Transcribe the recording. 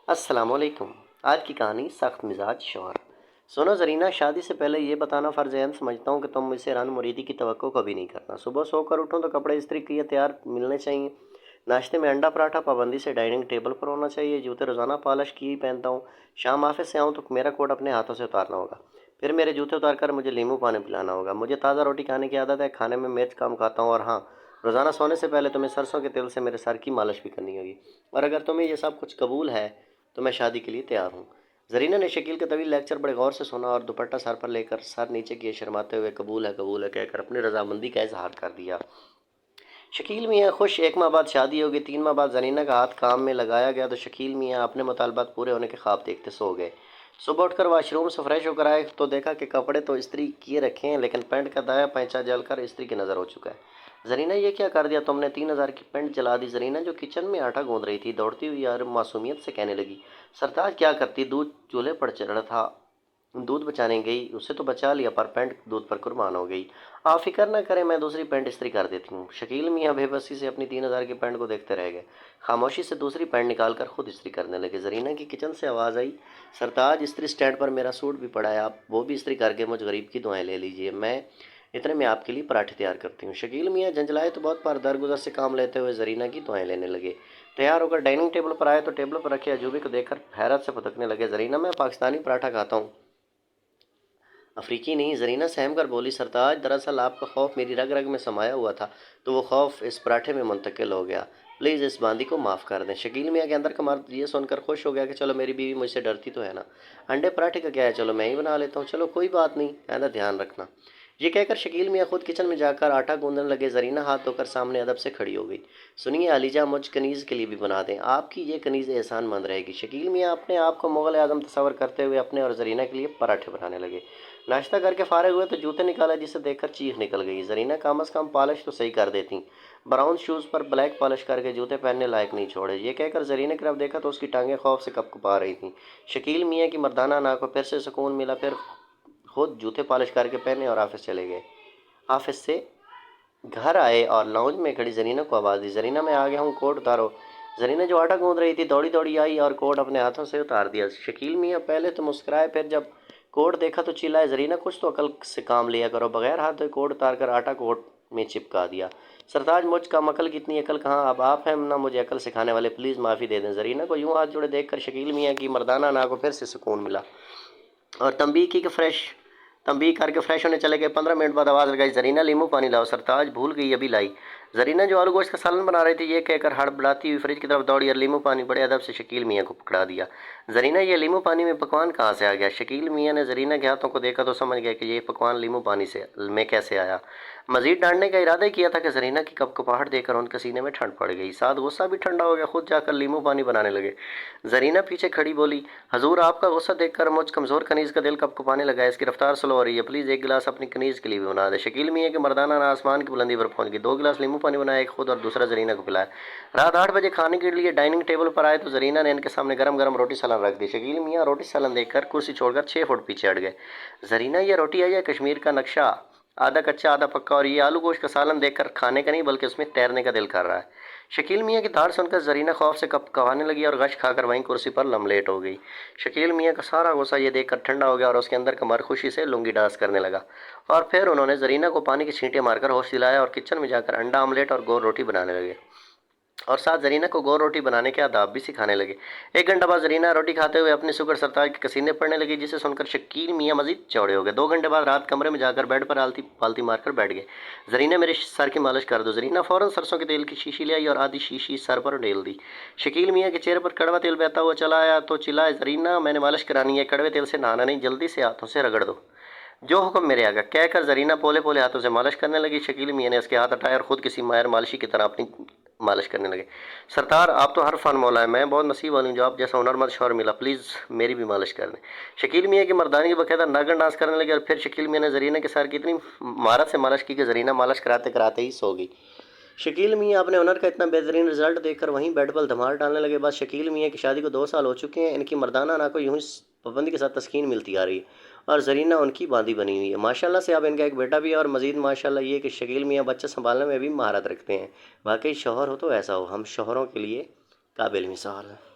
السلام علیکم۔ آج کی کہانی سخت مزاج شوہر۔ سنو زرینہ، شادی سے پہلے یہ بتانا فرض عین سمجھتا ہوں کہ تم مجھ سے رن مریدی کی توقع کبھی نہیں کرنا۔ صبح سو کر اٹھوں تو کپڑے استری کیے تیار ملنے چاہیے، ناشتے میں انڈا پراٹھا پابندی سے ڈائننگ ٹیبل پر ہونا چاہیے، جوتے روزانہ پالش کی ہی پہنتا ہوں، شام آفس سے آؤں تو میرا کوٹ اپنے ہاتھوں سے اتارنا ہوگا، پھر میرے جوتے اتار کر مجھے لیمو پانی پلانا ہوگا، مجھے تازہ روٹی کھانے کی عادت ہے، کھانے میں مرچ کم کھاتا ہوں، اور ہاں، روزانہ سونے سے پہلے تمہیں سرسوں کے تیل سے میرے سر کی مالش بھی کرنی ہوگی، اور اگر تمہیں یہ سب کچھ قبول ہے تو میں شادی کے لیے تیار ہوں۔ زرینہ نے شکیل کے طویل لیکچر بڑے غور سے سنا اور دوپٹہ سر پر لے کر سر نیچے کیے شرماتے ہوئے قبول ہے کہہ کر اپنی رضامندی کا اظہار کر دیا۔ شکیل میاں خوش۔ 1 ماہ بعد شادی ہوگی۔ 3 ماہ بعد زرینہ کا ہاتھ کام میں لگایا گیا تو شکیل میاں اپنے مطالبات پورے ہونے کے خواب دیکھتے سو گئے۔ صبح اٹھ کر واش روم سے فریش ہو کر آئے تو دیکھا کہ کپڑے تو استری کیے رکھے ہیں لیکن پینٹ کا دایا پینچا جل کر استری کی نظر ہو چکا ہے۔ زرینہ، یہ کیا کر دیا تم نے؟ 3,000 کی پینٹ جلا دی۔ زرینہ جو کچن میں آٹا گوندھ رہی تھی دوڑتی ہوئی اور معصومیت سے کہنے لگی، سرتاج کیا کرتی، دودھ چولہے پر چڑھا تھا، دودھ بچانے گئی، اسے تو بچا لیا پر پینٹ دودھ پر قربان ہو گئی۔ آپ فکر نہ کریں، میں دوسری پینٹ استری کر دیتی ہوں۔ شکیل میاں بے بسی سے اپنی 3,000 کی پینٹ کو دیکھتے رہ گئے، خاموشی سے دوسری پینٹ نکال کر خود استری کرنے لگے۔ زرینہ کی کچن سے آواز آئی، سرتاج استری اسٹینڈ پر میرا سوٹ بھی پڑا ہے، آپ وہ بھی استری کر کے مجھ غریب کی دعائیں لے لیجئے، میں اتنے میں آپ کے لیے پراٹھے تیار کرتی ہوں۔ شکیل میاں جھنجھلائے تو بہت پر درگزر سے کام لیتے ہوئے زرینہ کی دعائیں لینے لگے۔ تیار ہو کر ڈائننگ ٹیبل پر آئے تو ٹیبل پر رکھے عجوبے کو دیکھ کر حیرت سے پھدکنے لگے۔ زرینہ، میں پاکستانی پراٹھا کھاتا ہوں، افریقی نہیں۔ زرینہ سہم کر بولی، سرتاج دراصل آپ کا خوف میری رگ رگ میں سمایا ہوا تھا تو وہ خوف اس پراٹھے میں منتقل ہو گیا، پلیز اس باندی کو معاف کر دیں۔ شکیل میاں کے اندر کا مرد یہ سن کر خوش ہو گیا کہ چلو میری بیوی مجھ سے ڈرتی تو ہے نا، انڈے پراٹھے کا کیا ہے، چلو میں ہی بنا لیتا ہوں، چلو کوئی بات نہیں، آئندہ دھیان رکھنا۔ یہ کہہ کر شکیل میاں خود کچن میں جا کر آٹا گوندنے لگے۔ زرینہ ہاتھ دھو کر سامنے ادب سے کھڑی ہو گئی، سنیے علیجا، مجھ کنیز کے لیے بھی بنا دیں، آپ کی یہ کنیز احسان مند رہے گی۔ شکیل میاں اپنے آپ کو مغل اعظم تصور کرتے ہوئے اپنے اور زرینہ کے لیے پراٹھے بنانے لگے۔ ناشتہ کر کے فارغ ہوئے تو جوتے نکالا جسے دیکھ کر چیخ نکل گئی، زرینہ کم از کم پالش تو صحیح کر دیتی، براؤن شوز پر بلیک پالش کر کے جوتے پہننے لائق نہیں چھوڑے۔ یہ کہہ کر زرینہ کی طرف دیکھا تو اس کی ٹانگیں خوف سے کپ کپا رہی تھیں۔ شکیل میاں کی مردانہ نا کو پھر سے سکون ملا، پھر خود جوتے پالش کر کے پہنے اور آفس چلے گئے۔ آفس سے گھر آئے اور لاؤنج میں کھڑی زرینہ کو آواز دی، زرینہ میں آ گیا ہوں، کوٹ اتارو۔ زرینہ جو آٹا گوندھ رہی تھی دوڑی دوڑی آئی اور کوٹ اپنے ہاتھوں سے اتار دیا۔ شکیل میاں پہلے تو مسکرائے، پھر جب کوٹ دیکھا تو چلائے، زرینہ کچھ تو عقل سے کام لیا کرو، بغیر ہاتھ دھوئے کوٹ اتار کر آٹا کوٹ میں چپکا دیا۔ سرتاج مجھ کم عقل کی اتنی عقل کہاں، اب آپ ہیں نہ مجھے عقل سکھانے والے، پلیز معافی دے دیں۔ زرینہ کو یوں ہاتھ جوڑے دیکھ کر شکیل میاں کی مردانہ نا کو پھر سے سکون ملا اور تنبیہ کر کے فریش ہونے چلے گئے۔ 15 منٹ بعد آواز لگائی، زرینہ لیمو پانی لاؤ، سرتاج بھول گئی ابھی لائی۔ زرینہ جو آلو گوشت کا سالن بنا رہی تھی یہ کہہ کر ہڑبڑاتی ہوئی فریج کی طرف دوڑی اور لیمو پانی بڑے ادب سے شکیل میاں کو پکڑا دیا۔ زرینہ، یہ لیمو پانی میں پکوان کہاں سے آ گیا؟ شکیل میاں نے زرینہ کے ہاتھوں کو دیکھا تو سمجھ گئے کہ یہ پکوان لیمو پانی میں کیسے آیا۔ مزید ڈانٹنے کا ارادہ کیا تھا کہ زرینہ کی کپکپاہٹ دیکھ کر ان کے سینے میں ٹھنڈ پڑ گئی، ساتھ غصہ بھی ٹھنڈا ہو گیا، خود جا کر لیمو پانی بنانے لگے۔ زرینہ پیچھے کھڑی بولی، حضور آپ کا غصہ دیکھ کر مجھ کمزور کنیز کا دل کپکپانے لگا ہے، اس کی رفتار سلو ہو رہی ہے، پلیز ایک گلاس اپنی کنیز کے لیے بھی بنا دیں۔ شکیل میاں کے مردانہ نا آسمان کی بلندی پر پہنچ گئی، 2 گلاس لیمو پانی بنایا، ایک خود اور دوسرا زرینہ کو پلایا۔ رات 8 بجے کھانے کے لیے ڈائننگ ٹیبل پر آئے تو زرینہ نے ان کے سامنے گرم گرم روٹی سالن رکھ دی۔ شکیل میاں روٹی سالن دیکھ کر کرسی چھوڑ کر 6 فٹ پیچھے ہٹ گئے۔ زرینہ، یہ روٹی ہے یا کشمیر کا نقشہ، آدھا کچا آدھا پکا، اور یہ آلو گوشت کا سالن دیکھ کر کھانے کا نہیں بلکہ اس میں تیرنے کا دل کر رہا ہے۔ شکیل میاں کی دھاڑ سن کر زرینہ خوف سے کپکپانے لگی اور غش کھا کر وہیں کرسی پر لملیٹ ہو گئی۔ شکیل میاں کا سارا غصہ یہ دیکھ کر ٹھنڈا ہو گیا اور اس کے اندر کا مرد خوشی سے لنگی ڈانس کرنے لگا، اور پھر انہوں نے زرینہ کو پانی کی چھینٹیں مار کر ہوش دلایا اور کچن میں جا کر انڈا آملیٹ اور گول روٹی بنانے لگے، اور ساتھ زرینہ کو گول روٹی بنانے کے آداب بھی سکھانے لگے۔ 1 گھنٹہ بعد زرینہ روٹی کھاتے ہوئے اپنے سگر سرتاج کے کسینے پڑنے لگی، جسے سن کر شکیل میاں مزید چوڑے ہو گئے۔ 2 گھنٹے بعد رات کمرے میں جا کر بیڈ پر پالتی مار کر بیٹھ گئے، زرینہ میرے سر کی مالش کر دو۔ زرینہ فوراً سرسوں کے تیل کی شیشی لے آئی اور آدھی شیشی سر پر ڈیل دی۔ شکیل میاں کے چہرے پر کڑوا تیل بہتا ہوا چلا آیا تو چلائے، زرینہ میں نے مالش کرانی ہے، کڑوے تیل سے نہانا نہیں، جلدی سے ہاتھوں سے رگڑ دو، جو حکم میرے آگا، کہہ کر زرینہ پولے پولے ہاتھوں سے مالش کرنے لگی۔ شکیل میاں نے اس کے ہاتھ ہٹائے اور خود کسی ماہر مالشی کی طرح اپنی مالش کرنے لگے۔ سرتار آپ تو ہر فن مولا ہیں، میں بہت نصیب والی ہوں جو آپ جیسا ہنرمند شوہر ملا، پلیز میری بھی مالش کر دیں۔ شکیل میاں کی مردانی کی باقاعدہ ناگن ڈانس کرنے لگے، اور پھر شکیل میاں نے زرینہ کے سر کی اتنی مہارت سے مالش کی کہ زرینہ مالش کراتے کراتے ہی سو گئی۔ شکیل میاں اپنے ہنر کا اتنا بہترین رزلٹ دیکھ کر وہیں بیڈ پر دھمال ڈالنے لگے۔ بس شکیل میاں کی شادی کو 2 سال ہو چکے ہیں، ان کی مردانہ نا کو یوں ہی پابندی کے ساتھ تسکین ملتی آ رہی ہے، اور زرینہ ان کی باندی بنی ہوئی ہے۔ ماشاءاللہ سے اب ان کا ایک بیٹا بھی ہے، اور مزید ماشاءاللہ یہ کہ شکیل میاں بچہ سنبھالنے میں بھی مہارت رکھتے ہیں۔ واقعی شوہر ہو تو ایسا ہو، ہم شوہروں کے لیے قابل مثال ہیں۔